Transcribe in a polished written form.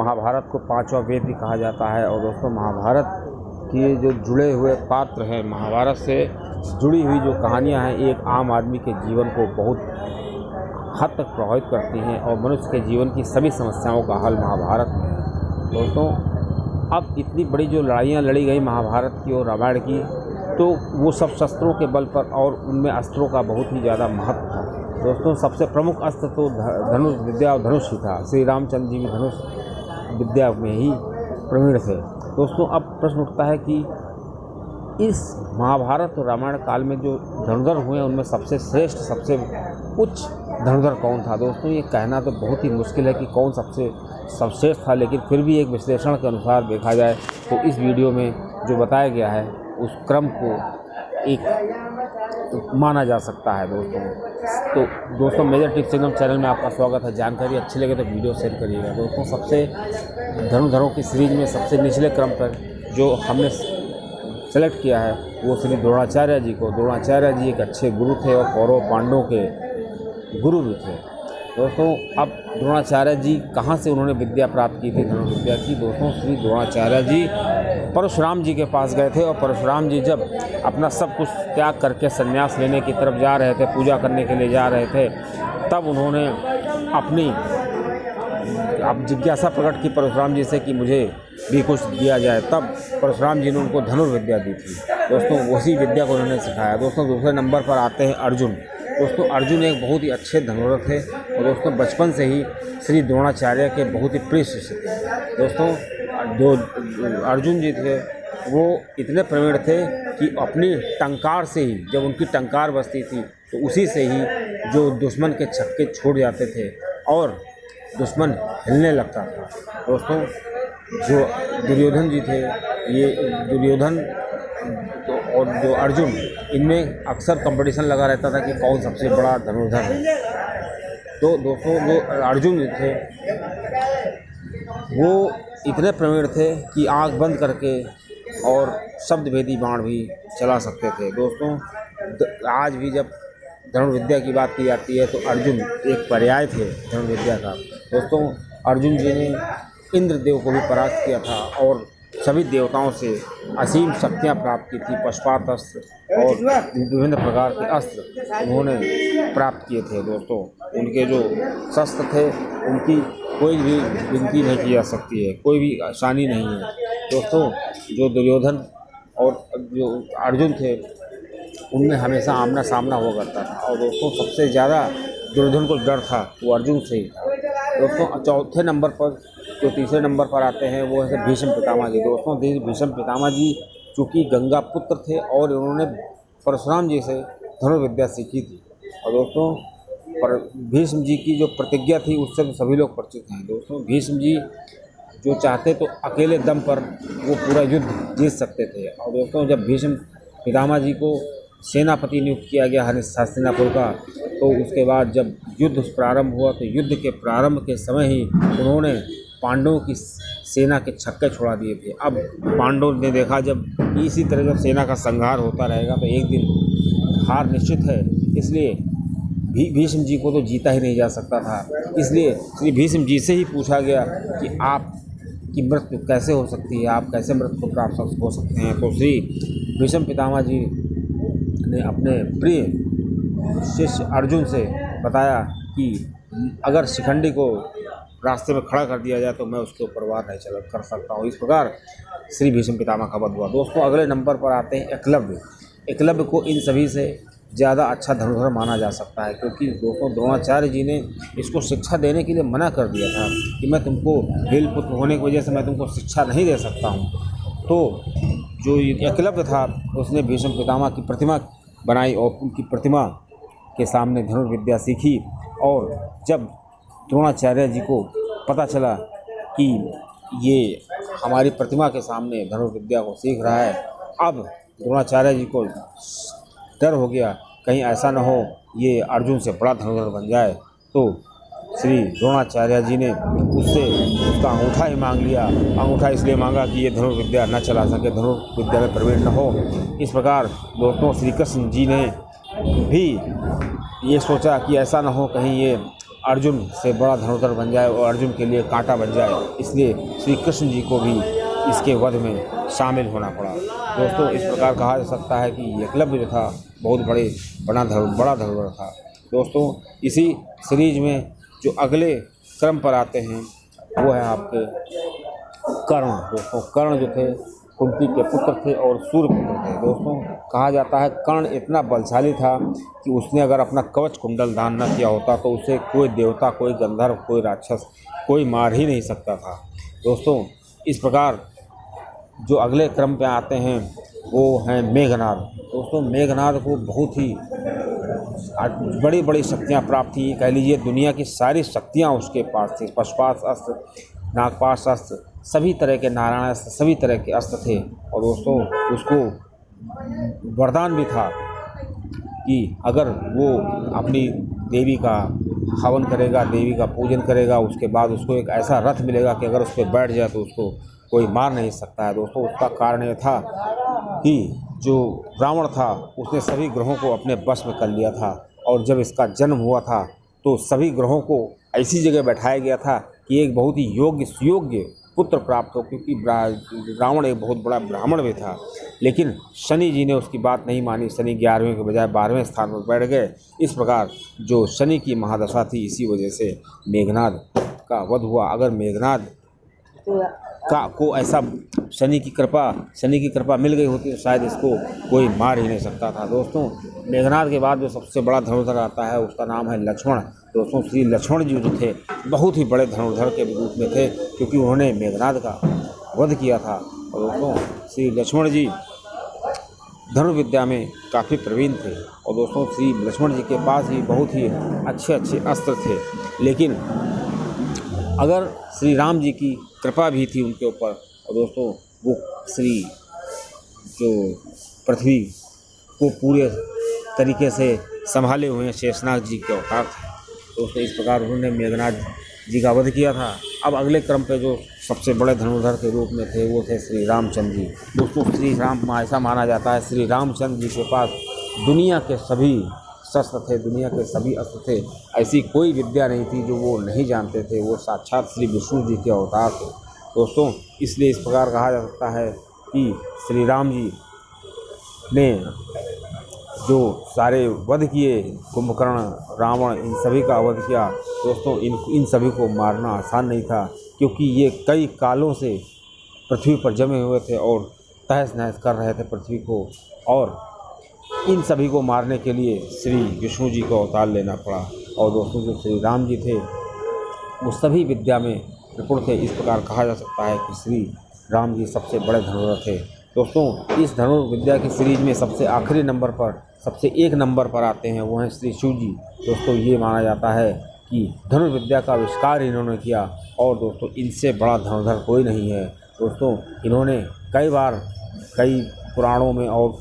महाभारत को पांचवा वेद भी कहा जाता है। और दोस्तों महाभारत के जो जुड़े हुए पात्र हैं, महाभारत से जुड़ी हुई जो कहानियां हैं, एक आम आदमी के जीवन को बहुत हद तक प्रभावित करती हैं और मनुष्य के जीवन की सभी समस्याओं का हल महाभारत में है। दोस्तों अब इतनी बड़ी जो लड़ाइयाँ लड़ी गई महाभारत की और रामायण की, तो वो सब शस्त्रों के बल पर और उनमें अस्त्रों का बहुत ही ज़्यादा महत्व था। दोस्तों सबसे प्रमुख अस्त्र तो धनुष विद्या और धनुष ही था। श्री रामचंद्र जी भी धनुष विद्या में ही प्रवीण थे। दोस्तों अब प्रश्न उठता है कि इस महाभारत और रामायण काल में जो धनुर्धर हुए हैं उनमें सबसे श्रेष्ठ, सबसे उच्च धनुर्धर कौन था। दोस्तों ये कहना तो बहुत ही मुश्किल है कि कौन सबसे सर्वश्रेष्ठ था, लेकिन फिर भी एक विश्लेषण के अनुसार देखा जाए तो इस वीडियो में जो बताया गया है उस क्रम को एक माना जा सकता है। दोस्तों मेजर टिप्स एकदम चैनल में आपका स्वागत है। जानकारी अच्छी लगे तो वीडियो शेयर करिएगा। दोस्तों सबसे धनुर्धरों की सीरीज में सबसे निचले क्रम पर जो हमने सेलेक्ट किया है वो श्री द्रोणाचार्य जी को। द्रोणाचार्य जी एक अच्छे गुरु थे और कौरव पांडवों के गुरु भी थे। दोस्तों अब द्रोणाचार्य जी कहाँ से उन्होंने विद्या प्राप्त की थी धनुर्विद्या की। दोस्तों श्री द्रोणाचार्य जी परशुराम जी के पास गए थे और परशुराम जी जब अपना सब कुछ त्याग करके संन्यास लेने की तरफ जा रहे थे, पूजा करने के लिए जा रहे थे, तब उन्होंने अपनी जिज्ञासा प्रकट की परशुराम जी से कि मुझे भी कुछ दिया जाए। तब परशुराम जी ने उनको धनुर्विद्या दी थी। दोस्तों उसी विद्या को उन्होंने सिखाया। दोस्तों दूसरे नंबर पर आते हैं अर्जुन। दोस्तों अर्जुन एक बहुत ही अच्छे धनुर्धर थे और दोस्तों बचपन से ही श्री द्रोणाचार्य के बहुत ही प्रिय शिष्य थे। दोस्तों जो अर्जुन जी थे वो इतने प्रवीण थे कि अपनी टंकार से ही, जब उनकी टंकार बजती थी तो उसी से ही जो दुश्मन के छक्के छोड़ जाते थे और दुश्मन हिलने लगता था। दोस्तों जो दुर्योधन जी थे, ये दुर्योधन और जो अर्जुन, इनमें अक्सर कंपटीशन लगा रहता था कि कौन सबसे बड़ा धनुर्धर है। तो दोस्तों जो अर्जुन जी थे वो इतने प्रवीण थे कि आंख बंद करके और शब्दभेदी बाण भी चला सकते थे। दोस्तों आज भी जब धनुर्विद्या की बात की जाती है तो अर्जुन एक पर्याय थे धनुर्विद्या का। दोस्तों अर्जुन जी ने इंद्रदेव को भी परास्त किया था और सभी देवताओं से असीम शक्तियाँ प्राप्त की थी। पशुपात अस्त्र और विभिन्न प्रकार के अस्त्र उन्होंने प्राप्त किए थे। दोस्तों उनके जो शस्त्र थे उनकी कोई भी गिनती नहीं की जा सकती है, कोई भी आसानी नहीं है। दोस्तों जो दुर्योधन और जो अर्जुन थे उनमें हमेशा आमना सामना हुआ करता था और दोस्तों सबसे ज़्यादा दुर्योधन को डर था वो अर्जुन से ही था। दोस्तों चौथे नंबर पर जो तीसरे नंबर पर आते हैं वो है भीष्म पितामह जी। दोस्तों भीष्म पितामह जी चूँकि गंगा पुत्र थे और उन्होंने परशुराम जी से धनुर्विद्या सीखी थी। और दोस्तों पर भीष्म जी की जो प्रतिज्ञा थी उससे तो सभी लोग परिचित हैं। दोस्तों भीष्म जी जो चाहते तो अकेले दम पर वो पूरा युद्ध जीत सकते थे। और दोस्तों जब भीष्म पितामह जी को सेनापति नियुक्त किया गया हस्तिनापुर का, तो उसके बाद जब युद्ध प्रारंभ हुआ तो युद्ध के प्रारंभ के समय ही उन्होंने पांडवों की सेना के छक्के छोड़ा दिए थे। अब पांडवों ने देखा जब इसी तरह जब सेना का संहार होता रहेगा तो एक दिन हार निश्चित है, इसलिए भीष्म जी को तो जीता ही नहीं जा सकता था। इसलिए श्री भीष्म जी से ही पूछा गया कि आप की मृत्यु कैसे हो सकती है, आप कैसे मृत्यु को प्राप्त हो सकते हैं। तो श्री भीष्म पितामह जी ने अपने प्रिय शिष्य अर्जुन से बताया कि अगर शिखंडी को रास्ते में खड़ा कर दिया जाए तो मैं उसके ऊपर वार नहीं कर सकता हूँ। इस प्रकार श्री भीष्म पितामह का वध हुआ। दोस्तों अगले नंबर पर आते हैं एकलव्य। एकलव्य को इन सभी से ज़्यादा अच्छा धनुर्धर माना जा सकता है क्योंकि दोस्तों द्रोणाचार्य जी ने इसको शिक्षा देने के लिए मना कर दिया था कि मैं तुमको भील पुत्र होने की वजह से मैं तुमको शिक्षा नहीं दे सकता हूँ। तो जो एकलव्य था उसने भीष्म पितामह की प्रतिमा बनाई और उनकी प्रतिमा के सामने धनुर्विद्या सीखी। और जब द्रोणाचार्य जी को पता चला कि ये हमारी प्रतिमा के सामने धनुर्विद्या को सीख रहा है, अब द्रोणाचार्य जी को डर हो गया कहीं ऐसा न हो ये अर्जुन से बड़ा धनुर्धर बन जाए। तो श्री द्रोणाचार्य जी ने उससे उसका अंगूठा ही मांग लिया। अंगूठा इसलिए मांगा कि ये धनुर्विद्या न चला सके, धनुर्विद्या में प्रवीण न हो। इस प्रकार दोस्तों श्री कृष्ण जी ने भी ये सोचा कि ऐसा न हो कहीं ये अर्जुन से बड़ा धनुर्धर बन जाए और अर्जुन के लिए कांटा बन जाए, इसलिए श्री कृष्ण जी को भी इसके वध में शामिल होना पड़ा। दोस्तों, इस प्रकार कहा जा सकता है कि एकलव्य जो था बहुत बड़ा धनुर्धर था। दोस्तों, इसी सीरीज में जो अगले क्रम पर आते हैं वो है आपके कर्ण। दोस्तों, कर्ण जो थे कुंती के पुत्र थे और सूर्य पुत्र थे। दोस्तों, कहा जाता है कर्ण इतना बलशाली था कि उसने अगर अपना कवच कुंडल दान न किया होता तो उसे कोई देवता, कोई गंधर्व, कोई राक्षस कोई मार ही नहीं सकता था। दोस्तों, इस प्रकार जो अगले क्रम पे आते हैं वो हैं मेघनाद। दोस्तों, मेघनाद को बहुत ही बड़ी बड़ी शक्तियाँ प्राप्त थी। कह लीजिए दुनिया की सारी शक्तियाँ उसके पास थी। पशुपाश अस्त्र, नागपाश अस्त्र, सभी तरह के नारायण अस्त्र, सभी तरह के अस्त्र थे। और दोस्तों, उसको वरदान भी था कि अगर वो अपनी देवी का हवन करेगा, देवी का पूजन करेगा, उसके बाद उसको एक ऐसा रथ मिलेगा कि अगर उस पर बैठ जाए तो उसको कोई मार नहीं सकता है। दोस्तों, उसका कारण ये था कि जो रावण था उसने सभी ग्रहों को अपने वश में कर लिया था और जब इसका जन्म हुआ था तो सभी ग्रहों को ऐसी जगह बैठाया गया था कि एक बहुत ही योग्य सुयोग्य पुत्र प्राप्त हो, क्योंकि रावण एक बहुत बड़ा ब्राह्मण भी था। लेकिन शनि जी ने उसकी बात नहीं मानी। शनि 11वें के बजाय 12वें स्थान पर बैठ गए। इस प्रकार जो शनि की महादशा थी, इसी वजह से मेघनाद का वध हुआ। अगर मेघनाद को ऐसा शनि की कृपा मिल गई होती तो शायद इसको कोई मार ही नहीं सकता था। दोस्तों, मेघनाद के बाद जो सबसे बड़ा धनुर्धर आता है उसका नाम है लक्ष्मण। दोस्तों, श्री लक्ष्मण जी जो थे बहुत ही बड़े धनुर्धर के रूप में थे, क्योंकि उन्होंने मेघनाद का वध किया था। और दोस्तों, श्री लक्ष्मण जी धनुर्विद्या में काफ़ी प्रवीण थे। और दोस्तों, श्री लक्ष्मण जी के पास ही बहुत ही अच्छे अस्त्र थे। लेकिन अगर श्री राम जी की कृपा भी थी उनके ऊपर। और दोस्तों, वो श्री जो पृथ्वी को पूरे तरीके से संभाले हुए हैं शेषनाग जी के अवतार थे। दोस्तों, इस प्रकार उन्होंने मेघनाद जी का वध किया था। अब अगले क्रम पे जो सबसे बड़े धनुर्धर के रूप में थे वो थे श्री रामचंद्र जी। दोस्तों, श्री राम ऐसा माना जाता है श्री रामचंद्र जी के पास दुनिया के सभी शस्त्र थे, दुनिया के सभी अस्त्र थे। ऐसी कोई विद्या नहीं थी जो वो नहीं जानते थे। वो साक्षात श्री विष्णु जी के अवतार थे। दोस्तों, इसलिए इस प्रकार कहा जा सकता है कि श्री राम जी ने जो सारे वध किए, कुंभकर्ण, रावण, इन सभी का वध किया। दोस्तों, इन सभी को मारना आसान नहीं था, क्योंकि ये कई कालों से पृथ्वी पर जमे हुए थे और तहस नहस कर रहे थे पृथ्वी को। और इन सभी को मारने के लिए श्री विष्णु जी को अवतार लेना पड़ा। और दोस्तों, जो श्री राम जी थे वो सभी विद्या में निपुण थे। इस प्रकार कहा जा सकता है कि श्री राम जी सबसे बड़े धनुर्धर थे। दोस्तों, इस धनुर्विद्या की सीरीज में सबसे आखिरी नंबर पर, सबसे एक नंबर पर आते हैं वो हैं श्री शिव जी। दोस्तों, ये माना जाता है कि धनुर्विद्या का आविष्कार इन्होंने किया और दोस्तों इनसे बड़ा धनुर्धर कोई नहीं है। दोस्तों, इन्होंने कई बार कई पुराणों में और